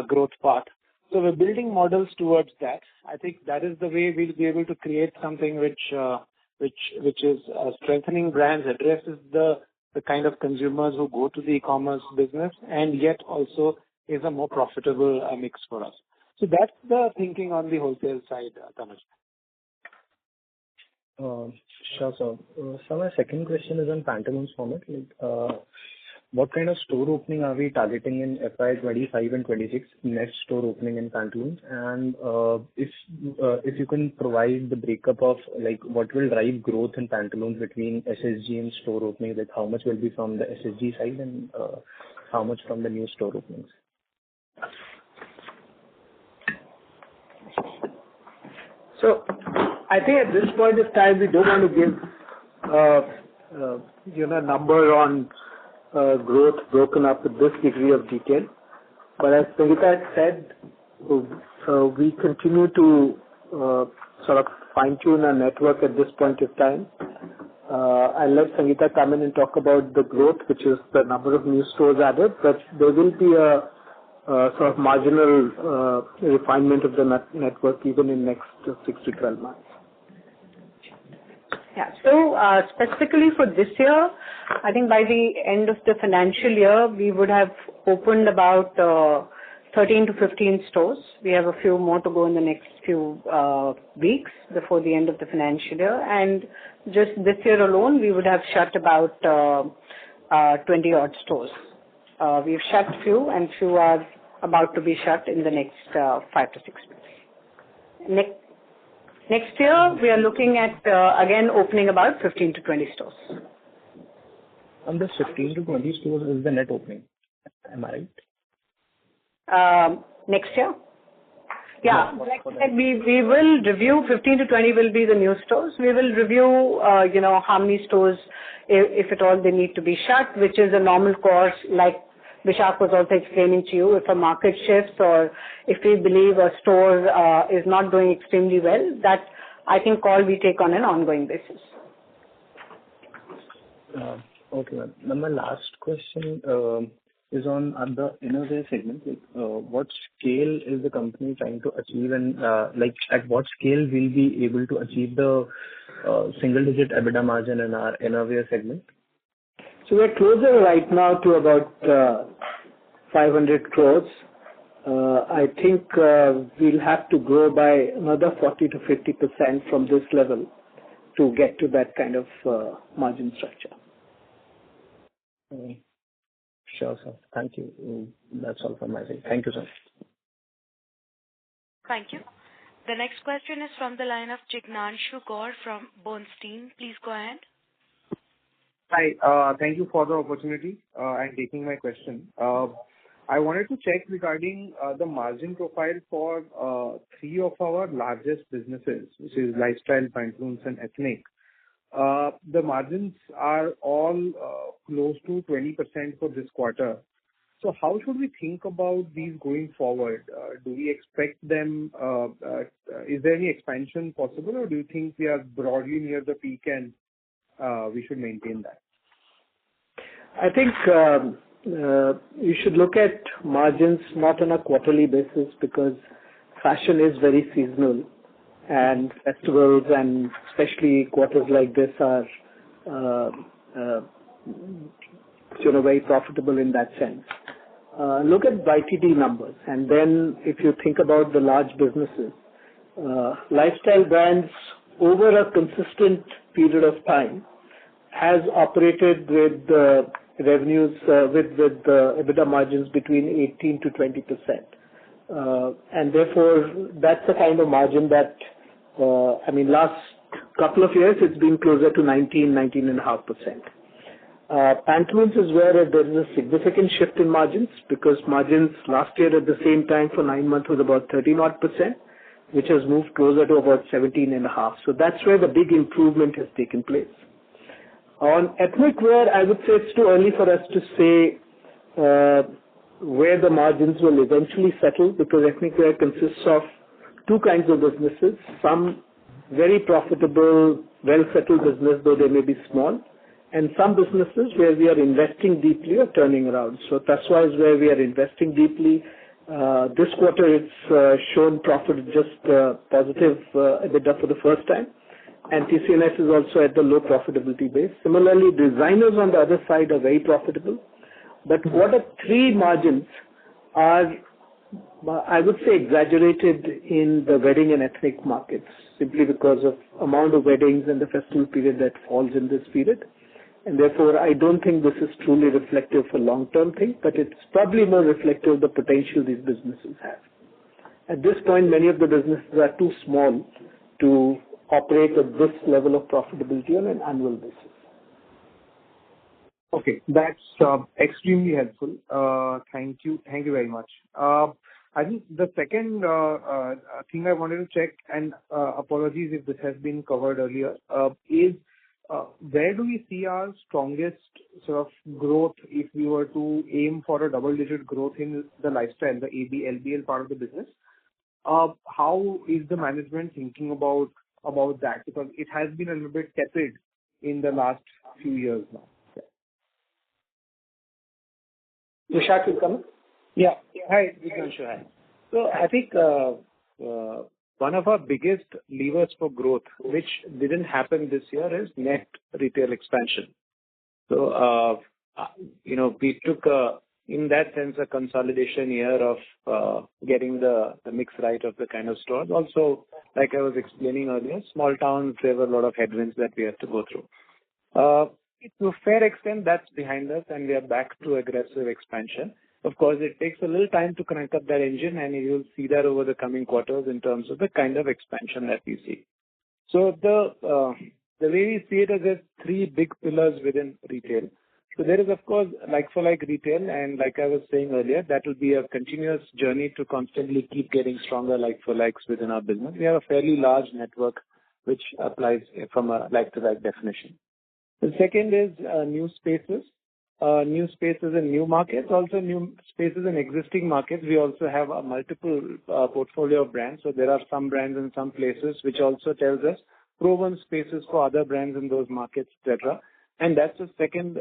growth path. So we're building models towards that. I think that is the way we'll be able to create something which is strengthening brands, addresses the kind of consumers who go to the e-commerce business, and yet also is a more profitable mix for us. So that's the thinking on the wholesale side, Tanuj. Sure, sir. So my second question is on Pantaloons format. What kind of store opening are we targeting in FY25 and 26, next store opening in Pantaloons? And if you can provide the breakup of what will drive growth in Pantaloons between SSG and store opening, how much will be from the SSG side and how much from the new store openings? So I think at this point of time, we don't want to give a number on growth broken up with this degree of detail. But as Sangeeta said, we continue to sort of fine-tune our network at this point of time. I'll let Sangeeta come in and talk about the growth, which is the number of new stores added, but there will be a sort of marginal refinement of the network even in next 6 to 12 months. Yeah. So specifically for this year, I think by the end of the financial year, we would have opened about 13 to 15 stores. We have a few more to go in the next few weeks before the end of the financial year. And just this year alone, we would have shut about 20 odd stores. We've shut few and few are about to be shut in the next 5 to 6 weeks. Next year, we are looking at, again, opening about 15 to 20 stores. And the 15 to 20 stores is the net opening. Am I right? Next year? Yeah, like I said, we will review 15 to 20 will be the new stores. We will review, how many stores, if at all, they need to be shut, which is a normal course, like Vishak was also explaining to you. If a market shifts or if we believe a store is not doing extremely well, that I think call we take on an ongoing basis. Okay, ma'am. Now my last question is on the innerwear segment. What scale is the company trying to achieve, and at what scale will we be able to achieve the single-digit EBITDA margin in our innerwear segment? So we're closer right now to about 500 crores. I think we'll have to grow by another 40 to 50% from this level to get to that kind of margin structure. Sure, sir. Thank you. That's all from my side. Thank you, sir. Thank you. The next question is from the line of Jignanshu Gaur from Bernstein. Please go ahead. Hi. Thank you for the opportunity and taking my question. I wanted to check regarding the margin profile for three of our largest businesses, which is lifestyle, pantaloons, and ethnic. The margins are all close to 20% for this quarter. So how should we think about these going forward? Do we expect them? Is there any expansion possible, or do you think we are broadly near the peak and we should maintain that? I think you should look at margins not on a quarterly basis because fashion is very seasonal and festivals and especially quarters like this are very profitable in that sense. Look at YTD numbers, and then if you think about the large businesses, lifestyle brands over a consistent period of time has operated with revenues with EBITDA margins between 18 to 20%. And therefore, that's the kind of margin that, last couple of years, it's been closer to 19.5%. Pantaloons is where there is a significant shift in margins because margins last year at the same time for 9 months was about 13%, which has moved closer to about 17.5%. So that's where the big improvement has taken place. On ethnic wear, I would say it's too early for us to say where the margins will eventually settle because ethnic wear consists of two kinds of businesses. Some very profitable, well-settled business, though they may be small, and some businesses where we are investing deeply or turning around. So Tasva is where we are investing deeply. This quarter, it's shown profit, just positive EBITDA for the first time. And TCNS is also at the low profitability base. Similarly, designers on the other side are very profitable. But quarter three margins are, I would say, exaggerated in the wedding and ethnic markets simply because of amount of weddings and the festival period that falls in this period. And therefore, I don't think this is truly reflective for long-term thing, but it's probably more reflective of the potential these businesses have. At this point, many of the businesses are too small to operate at this level of profitability on an annual basis. Okay, that's extremely helpful. Thank you very much. I think the second thing I wanted to check, and apologies if this has been covered earlier, is where do we see our strongest sort of growth if we were to aim for a double-digit growth in the lifestyle, the LBL part of the business? How is the management thinking about that? Because it has been a little bit tepid in the last few years now. Vishak will come in? Yeah. Hi, Jignanshu. Hi. So I think one of our biggest levers for growth, which didn't happen this year, is net retail expansion. So, we took a in that sense, a consolidation year of getting the mix right of the kind of stores. Also, like I was explaining earlier, small towns, there were a lot of headwinds that we had to go through. To a fair extent, that's behind us, and we are back to aggressive expansion. Of course, it takes a little time to connect up that engine, and you'll see that over the coming quarters in terms of the kind of expansion that we see. So the way we see it is there's three big pillars within retail. So there is, of course, like-for-like retail, and like I was saying earlier, that will be a continuous journey to constantly keep getting stronger like-for-likes within our business. We have a fairly large network which applies from a like-to-like definition. The second is new spaces in new markets, also new spaces in existing markets. We also have a multiple portfolio of brands. So there are some brands in some places, which also tells us proven spaces for other brands in those markets, etc. And that's the second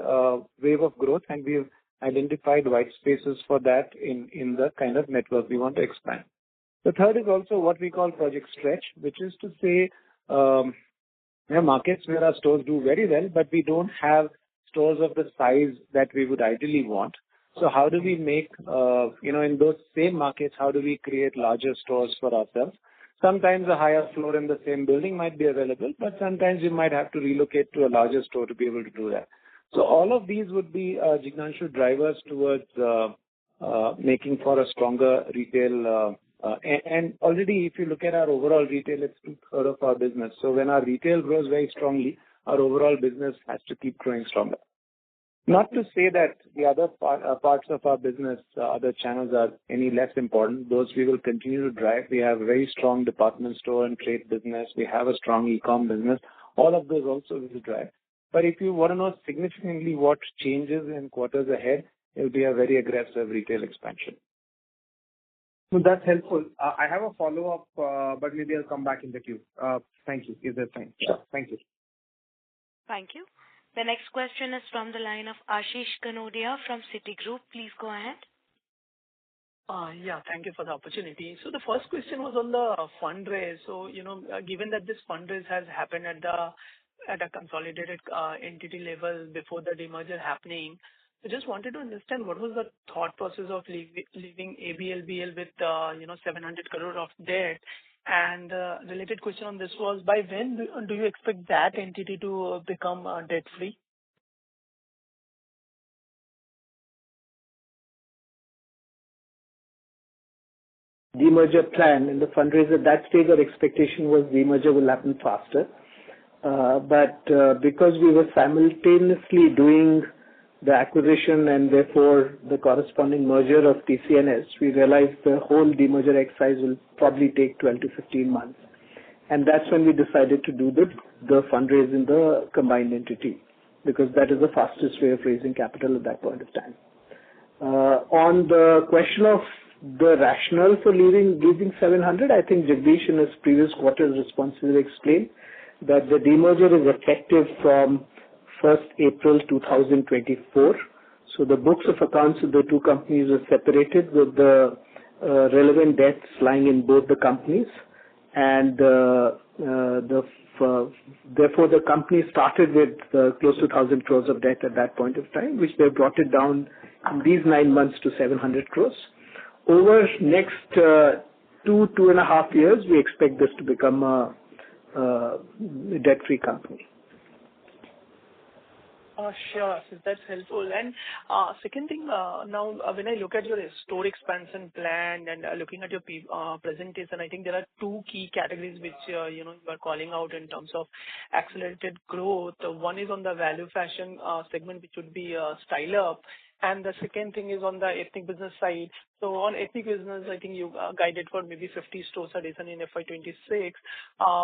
wave of growth, and we've identified white spaces for that in the kind of network we want to expand. The third is also what we call Project Stretch, which is to say there are markets where our stores do very well, but we don't have stores of the size that we would ideally want. So how do we make, in those same markets, how do we create larger stores for ourselves? Sometimes a higher floor in the same building might be available, but sometimes you might have to relocate to a larger store to be able to do that. So all of these would be Jignanshu drivers towards making for a stronger retail. And already, if you look at our overall retail, it's 2/3 of our business. So when our retail grows very strongly, our overall business has to keep growing stronger. Not to say that the other parts of our business, other channels are any less important. Those we will continue to drive. We have a very strong department store and trade business. We have a strong e-com business. All of those also we will drive. But if you want to know significantly what changes in quarters ahead, it will be a very aggressive retail expansion. So that's helpful. I have a follow-up, but maybe I'll come back in the queue. Thank you. Is there time? Sure. Thank you. Thank you. The next question is from the line of Ashish Kanodia from Citigroup. Please go ahead. Thank you for the opportunity. So the first question was on the fundraise. So, given that this fundraise has happened at a consolidated entity level before the demerger happening, I just wanted to understand what was the thought process of leaving ABLBL with 700 crore of debt. And related question on this was, by when do you expect that entity to become debt-free? Demerger plan in the fundraiser, at that stage our expectation was demerger will happen faster. But because we were simultaneously doing the acquisition and therefore the corresponding merger of TCNS, we realized the whole demerger exercise will probably take 12 to 15 months. And that's when we decided to do the fundraise in the combined entity, because that is the fastest way of raising capital at that point of time. On the question of the rationale for leaving 700, I think Jagdish in his previous quarter's responses explained that the demerger is effective from 1st April 2024. So the books of accounts of the two companies were separated with the relevant debts lying in both the companies. And therefore the company started with close to 1,000 crores of debt at that point of time, which they brought it down in these 9 months to 700 crores. Over next 2.5 years, we expect this to become a debt-free company. Sure, that's helpful. And second thing, now when I look at your store expansion plan and looking at your presentation, I think there are two key categories which you are calling out in terms of accelerated growth. One is on the value fashion segment, which would be Style Up, and the second thing is on the ethnic business side. So on ethnic business, I think you guided for maybe 50 stores addition in FY26.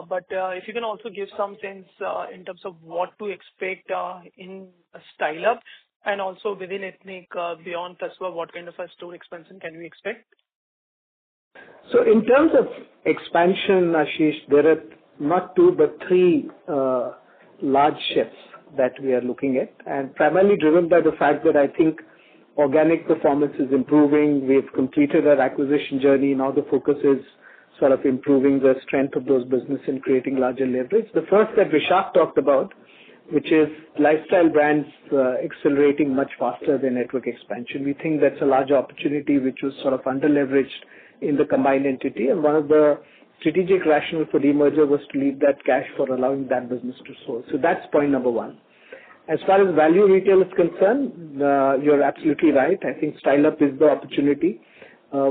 But if you can also give some sense in terms of what to expect in Style Up, and also within ethnic beyond Tasva, what kind of a store expansion can we expect? So in terms of expansion, Ashish, there are not two but three large shifts that we are looking at, and primarily driven by the fact that I think organic performance is improving. We've completed our acquisition journey. Now the focus is sort of improving the strength of those businesses and creating larger leverage. The first that Vishak talked about which is lifestyle brands accelerating much faster than network expansion. We think that's a large opportunity which was sort of under-leveraged in the combined entity, and one of the strategic rationale for demerger was to leave that cash for allowing that business to soar. So that's point number one. As far as value retail is concerned, you're absolutely right. I think Style Up is the opportunity.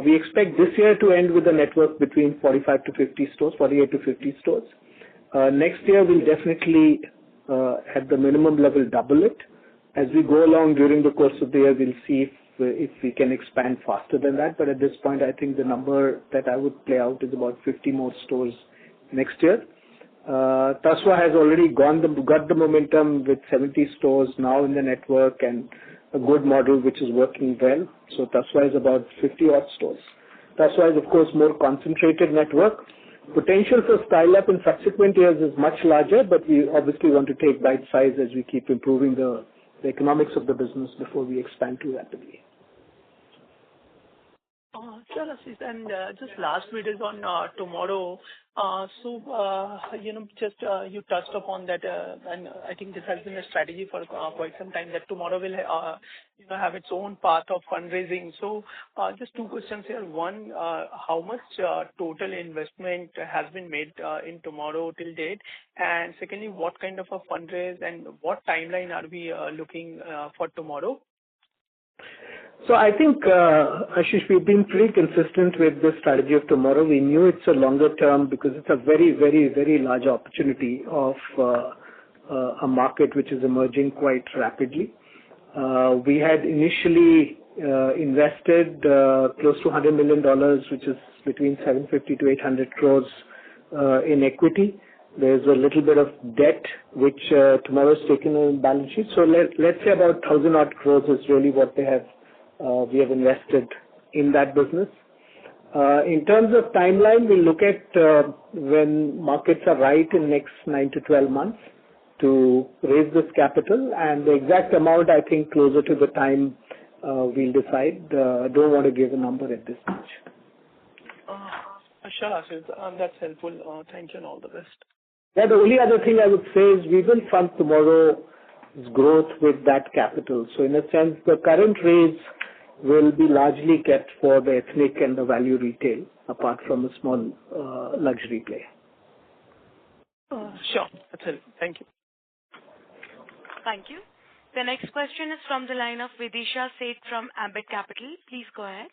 We expect this year to end with a network between 45 to 50 stores, 48 to 50 stores. Next year, we'll definitely, at the minimum level, double it. As we go along during the course of the year, we'll see if we can expand faster than that. But at this point, I think the number that I would play out is about 50 more stores next year. Tasva has already got the momentum with 70 stores now in the network and a good model which is working well. So Tasva is about 50 odd stores. Tasva is, of course, more concentrated network. Potential for Style Up in subsequent years is much larger, but we obviously want to take bite size as we keep improving the economics of the business before we expand too rapidly. Sure, Ashish. And just last bit is on tomorrow. You touched upon that, and I think this has been a strategy for quite some time that tomorrow will have its own path of fundraising. So just two questions here. One, how much total investment has been made in tomorrow till date? And secondly, what kind of a fundraise and what timeline are we looking for tomorrow? So I think, Ashish, we've been pretty consistent with the strategy of tomorrow. We knew it's a longer term because it's a very, very, very large opportunity of a market which is emerging quite rapidly. We had initially invested close to $100 million, which is between 750 to 800 crores in equity. There's a little bit of debt which tomorrow is taken on balance sheet. So let's say about 1,000 odd crores is really what we have invested in that business. In terms of timeline, we'll look at when markets are right in next 9 to 12 months to raise this capital, and the exact amount, I think, closer to the time we'll decide. I don't want to give a number at this stage. Sure, Ashish. That's helpful. Thank you and all the best. Yeah, the only other thing I would say is we will fund tomorrow's growth with that capital. So in a sense, the current raise will be largely kept for the ethnic and the value retail, apart from a small luxury play. Sure. That's helpful. Thank you. Thank you. The next question is from the line of Vidisha Seth from Ambit Capital. Please go ahead.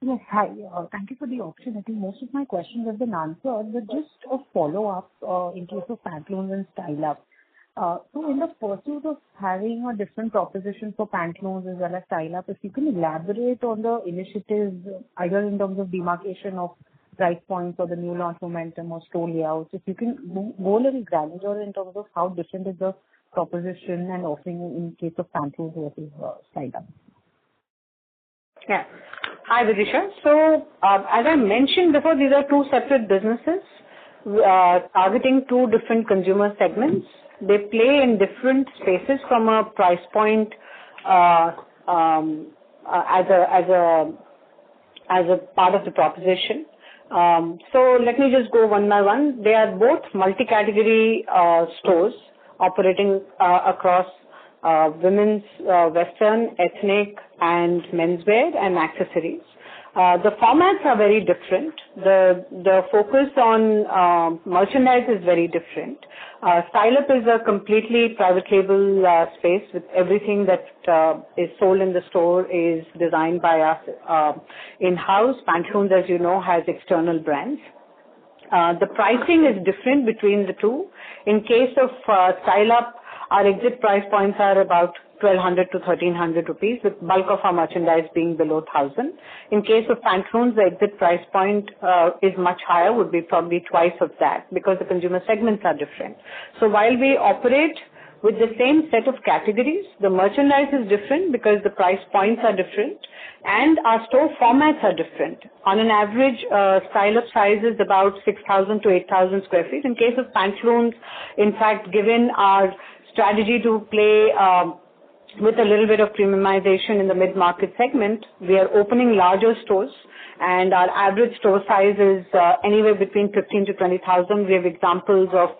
Yes, hi. Thank you for the opportunity. Most of my questions have been answered, but just a follow-up in case of Pantaloons and Style Up. So in the pursuit of having a different proposition for Pantaloons as well as Style Up, if you can elaborate on the initiatives, either in terms of demarcation of price points or the new launch momentum or store layouts, if you can go a little granular in terms of how different is the proposition and offering in case of Pantaloons versus Style Up. Yeah. Hi, Vidisha. So, as I mentioned before, these are two separate businesses targeting two different consumer segments. They play in different spaces from a price point as a part of the proposition. So let me just go one by one. They are both multi-category stores operating across women's western, ethnic, and menswear and accessories. The formats are very different. The focus on merchandise is very different. Style Up is a completely private label space with everything that is sold in the store is designed by us in-house. Pantaloons, as you know, has external brands. The pricing is different between the two. In case of Style Up, our exit price points are about 1,200 to 1,300 rupees, with bulk of our merchandise being below 1,000. In case of Pantaloons, the exit price point is much higher, would be probably twice of that, because the consumer segments are different. So while we operate with the same set of categories, the merchandise is different because the price points are different, and our store formats are different. On an average, Style Up size is about 6,000 to 8,000 square feet. In case of Pantaloons, in fact, given our strategy to play with a little bit of premiumization in the mid-market segment, we are opening larger stores and our average store size is anywhere between 15 to 20,000. We have examples of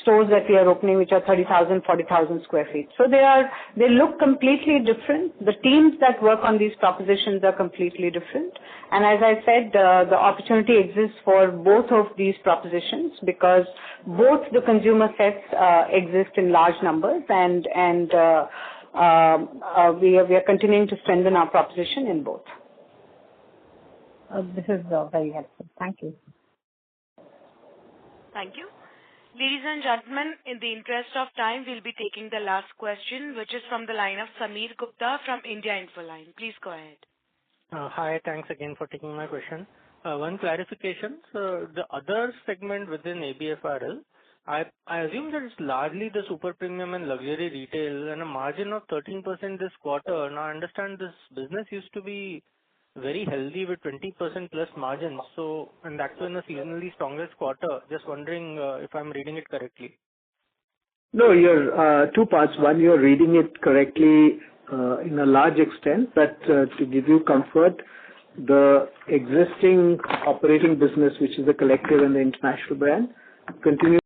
stores that we are opening which are 30,000, 40,000 square feet. So they look completely different. The teams that work on these propositions are completely different. And as I said, the opportunity exists for both of these propositions because both the consumer sets exist in large numbers, and we are continuing to strengthen our proposition in both. This is very helpful. Thank you. Thank you. Ladies and gentlemen, in the interest of time, we'll be taking the last question, which is from the line of Sameer Gupta from India Infoline. Please go ahead. Hi, thanks again for taking my question. One clarification. So the other segment within ABFRL, I assume that it's largely the super premium and luxury retail and a margin of 13% this quarter. Now, I understand this business used to be very healthy with 20% plus margins. So, and that's in the seasonally strongest quarter. Just wondering if I'm reading it correctly. No, you're two parts. One, you're reading it correctly in a large extent, but to give you comfort, the existing operating business, which is the collective and the international brand, continues